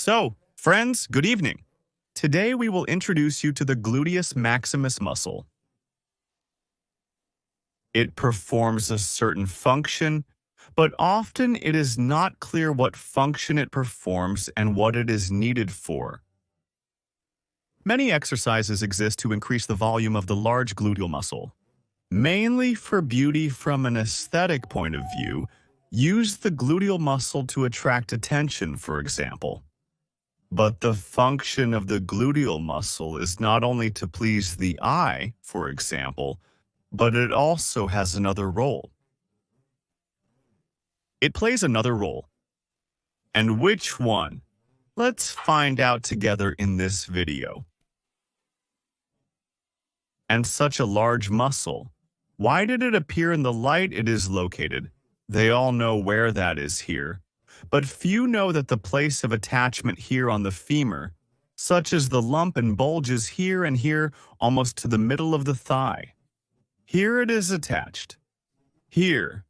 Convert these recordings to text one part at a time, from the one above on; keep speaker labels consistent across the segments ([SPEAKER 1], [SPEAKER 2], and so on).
[SPEAKER 1] So, friends, good evening. Today we will introduce you to the gluteus maximus muscle. It performs a certain function, but often it is not clear what function it performs and what it is needed for. Many exercises exist to increase the volume of the large gluteal muscle. Mainly for beauty from an aesthetic point of view, use the gluteal muscle to attract attention, for example. But the function of the gluteal muscle is not only to please the eye, for example, but it also has another role. It plays another role. And which one? Let's find out together in this video. And such a large muscle. Why did it appear in the light it is located? They all know where that is here. But few know that the place of attachment here on the femur, such as the lump and bulges here and here almost to the middle of the thigh. Here it is attached. Here,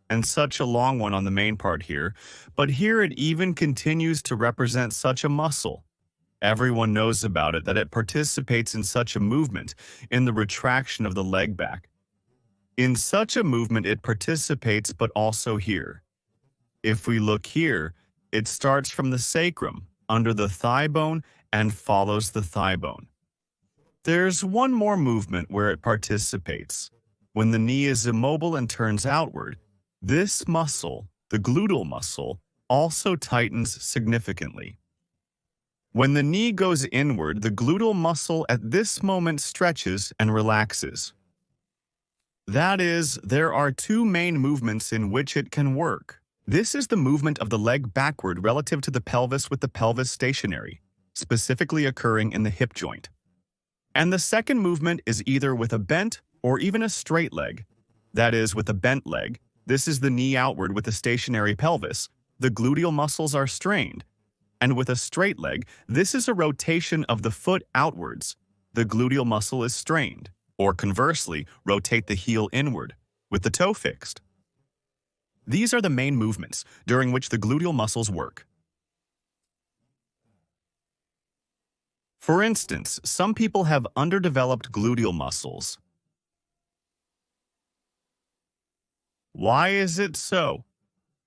[SPEAKER 1] and such a long one on the main part here, but here it even continues to represent such a muscle. Everyone knows about it, that it participates in such a movement, in the retraction of the leg back. In such a movement it participates, but also here. If we look here, it starts from the sacrum, under the thigh bone, and follows the thigh bone. There's one more movement where it participates. When the knee is immobile and turns outward, this muscle, the gluteal muscle, also tightens significantly. When the knee goes inward, the gluteal muscle at this moment stretches and relaxes. That is, there are two main movements in which it can work. This is the movement of the leg backward relative to the pelvis with the pelvis stationary, specifically occurring in the hip joint. And the second movement is either with a bent or even a straight leg. That is, with a bent leg, this is the knee outward with a stationary pelvis. The gluteal muscles are strained. And with a straight leg, this is a rotation of the foot outwards. The gluteal muscle is strained. Or conversely, rotate the heel inward, with the toe fixed. These are the main movements during which the gluteal muscles work. For instance, some people have underdeveloped gluteal muscles. Why is it so?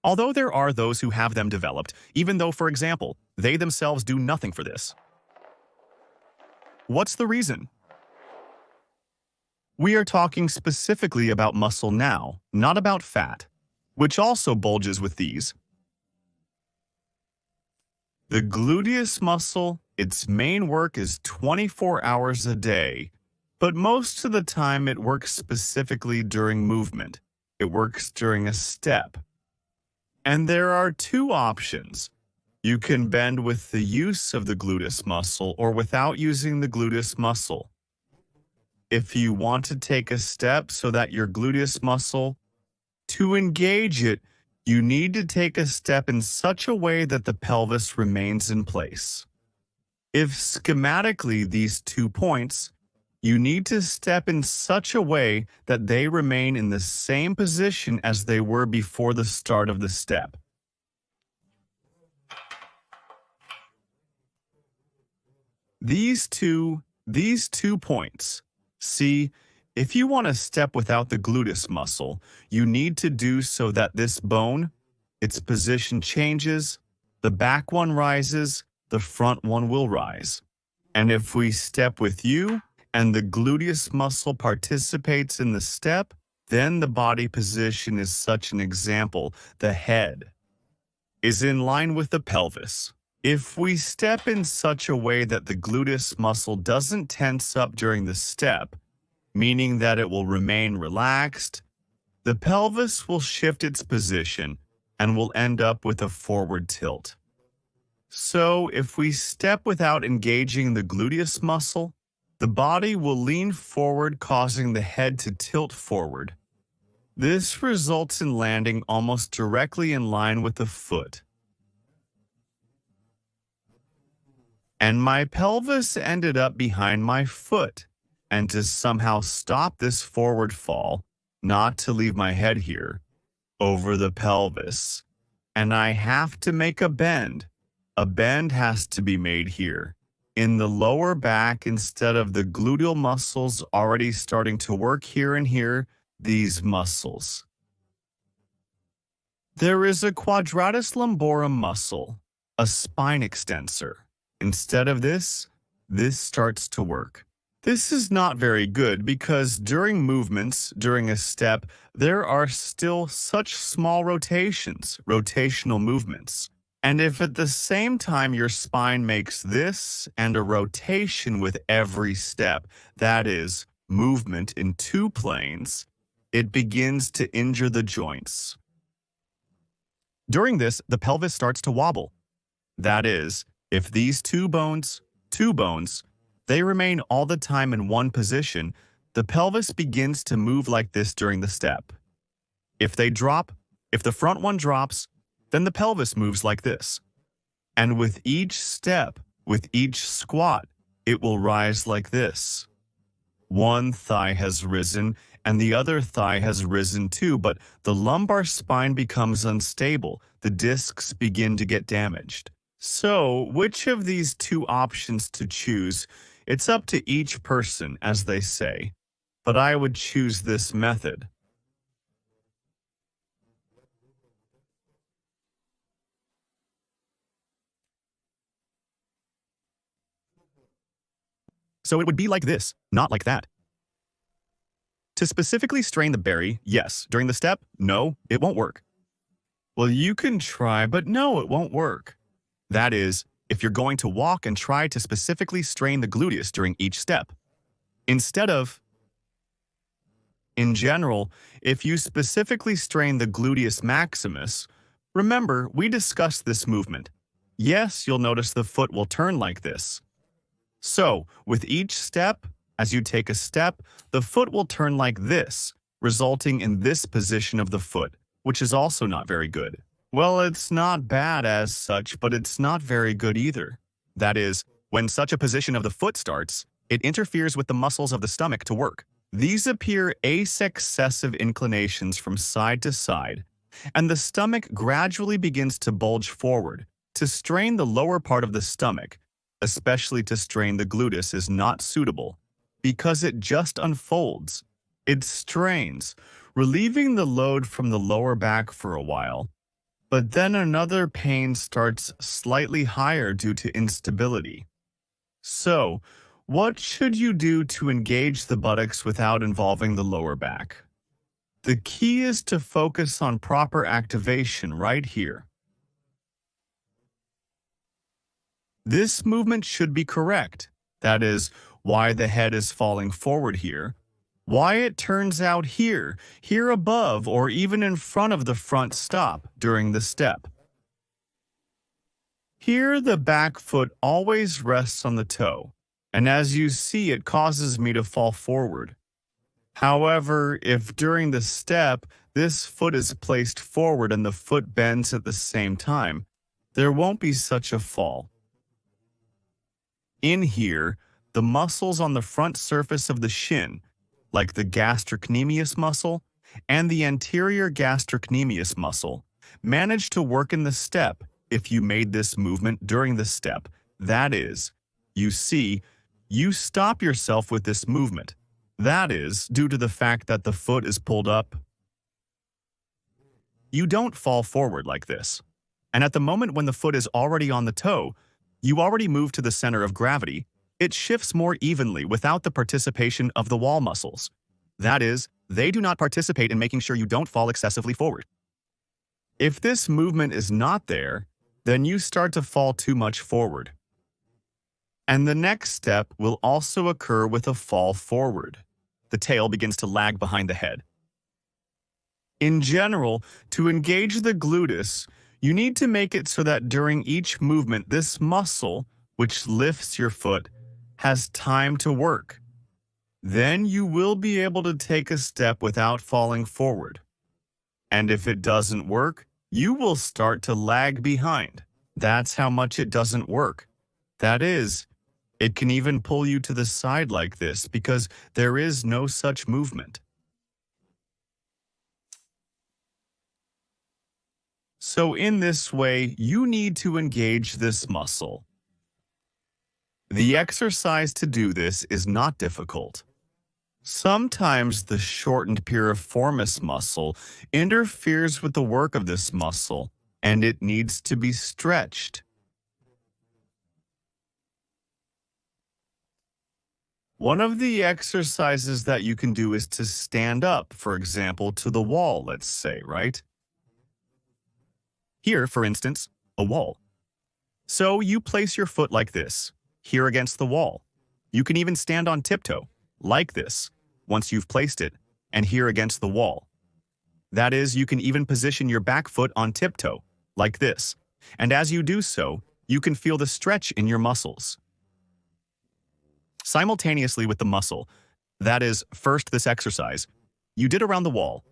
[SPEAKER 1] Although there are those who have them developed, even though, for example, they themselves do nothing for this. What's the reason? We are talking specifically about muscle now, not about fat, which also bulges with these. The gluteus muscle, its main work is 24 hours a day, but most of the time it works specifically during movement. It works during a step. And there are two options. You can bend with the use of the gluteus muscle or without using the gluteus muscle. If you want to take a step so that your gluteus muscle, to engage it, you need to take a step in such a way that the pelvis remains in place. If schematically these 2 points, you need to step in such a way that they remain in the same position as they were before the start of the step. These two points. See, if you want to step without the gluteus muscle, you need to do so that this bone, its position changes, the back one rises, the front one will rise. And if we step with you, and the gluteus muscle participates in the step, then the body position is such an example. The head is in line with the pelvis. If we step in such a way that the gluteus muscle doesn't tense up during the step, meaning that it will remain relaxed, the pelvis will shift its position and will end up with a forward tilt. So if we step without engaging the gluteus muscle, the body will lean forward, causing the head to tilt forward. This results in landing almost directly in line with the foot. And my pelvis ended up behind my foot. And to somehow stop this forward fall, not to leave my head here, over the pelvis, and I have to make a bend. A bend has to be made here. In the lower back, instead of the gluteal muscles already starting to work here and here, these muscles. There is a quadratus lumborum muscle, a spine extensor. Instead of this starts to work. This is not very good because during movements, during a step, there are still such small rotations, rotational movements. And if at the same time your spine makes this and a rotation with every step, that is, movement in two planes, it begins to injure the joints. During this, the pelvis starts to wobble. That is, if these two bones, they remain all the time in one position, the pelvis begins to move like this during the step. If they drop, if the front one drops, then the pelvis moves like this. And with each step, with each squat, it will rise like this. One thigh has risen and the other thigh has risen too, but the lumbar spine becomes unstable. The discs begin to get damaged. So, which of these two options to choose? It's up to each person, as they say. But I would choose this method. So it would be like this, not like that. To specifically strain the berry, yes. During the step, no, it won't work. Well, you can try, but no, it won't work. That is, if you're going to walk and try to specifically strain the gluteus during each step. Instead of, in general, if you specifically strain the gluteus maximus, remember, we discussed this movement. Yes, you'll notice the foot will turn like this. So, with each step, as you take a step, the foot will turn like this, resulting in this position of the foot, which is also not very good. Well, it's not bad as such, but it's not very good either. That is, when such a position of the foot starts, it interferes with the muscles of the stomach to work. These appear as-successive inclinations from side to side, and the stomach gradually begins to bulge forward. To strain the lower part of the stomach, especially to strain the gluteus, is not suitable, because it just unfolds. It strains, relieving the load from the lower back for a while, but then another pain starts slightly higher due to instability. So, what should you do to engage the buttocks without involving the lower back? The key is to focus on proper activation right here. This movement should be correct. That is, why the head is falling forward here, why it turns out here, here above, or even in front of the front stop during the step. Here the back foot always rests on the toe, and as you see, it causes me to fall forward. However, if during the step this foot is placed forward and the foot bends at the same time, there won't be such a fall. In here, the muscles on the front surface of the shin, like the gastrocnemius muscle and the anterior gastrocnemius muscle, manage to work in the step if you made this movement during the step. That is, you see, you stop yourself with this movement. That is, due to the fact that the foot is pulled up. You don't fall forward like this. And at the moment when the foot is already on the toe, you already move to the center of gravity. It shifts more evenly without the participation of the wall muscles. That is, they do not participate in making sure you don't fall excessively forward. If this movement is not there, then you start to fall too much forward. And the next step will also occur with a fall forward. The tail begins to lag behind the head. In general, to engage the gluteus, you need to make it so that during each movement, this muscle, which lifts your foot, has time to work. Then you will be able to take a step without falling forward. And if it doesn't work, you will start to lag behind. That's how much it doesn't work. That is, it can even pull you to the side like this because there is no such movement. So in this way, you need to engage this muscle. The exercise to do this is not difficult. Sometimes the shortened piriformis muscle interferes with the work of this muscle, and it needs to be stretched. One of the exercises that you can do is to stand up, for example, to the wall, let's say, right? Here, for instance, a wall. So you place your foot like this, here against the wall. You can even stand on tiptoe, like this, once you've placed it, and here against the wall. That is, you can even position your back foot on tiptoe, like this. And as you do so, you can feel the stretch in your muscles. Simultaneously with the muscle, that is, first this exercise, you did around the wall.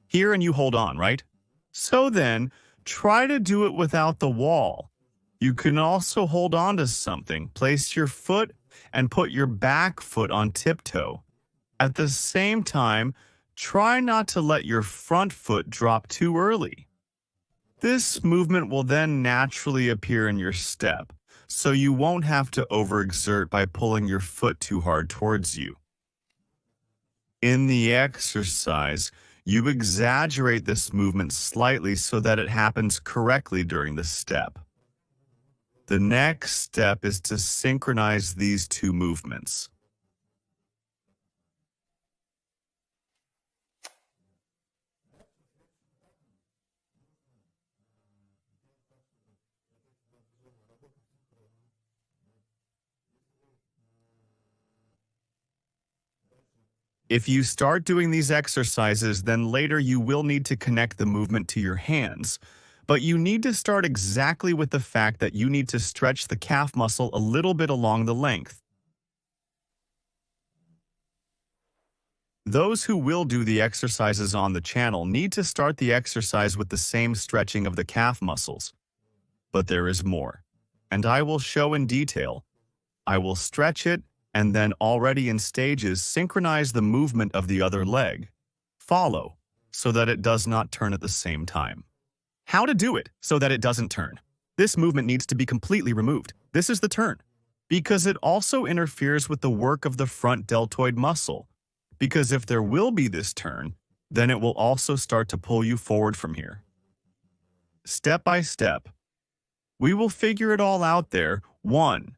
[SPEAKER 1] Here and you hold on, right? So then, try to do it without the wall. You can also hold on to something, place your foot, and put your back foot on tiptoe. At the same time, try not to let your front foot drop too early. This movement will then naturally appear in your step, so you won't have to overexert by pulling your foot too hard towards you. In the exercise, you exaggerate this movement slightly so that it happens correctly during the step. The next step is to synchronize these two movements. If you start doing these exercises, then later you will need to connect the movement to your hands. But you need to start exactly with the fact that you need to stretch the calf muscle a little bit along the length. Those who will do the exercises on the channel need to start the exercise with the same stretching of the calf muscles. But there is more, and I will show in detail. I will stretch it, and then already in stages synchronize the movement of the other leg. Follow, so that it does not turn at the same time. How to do it so that it doesn't turn. This movement needs to be completely removed. This is the turn, because it also interferes with the work of the front deltoid muscle. Because if there will be this turn, then it will also start to pull you forward from here. Step by step, we will figure it all out there, one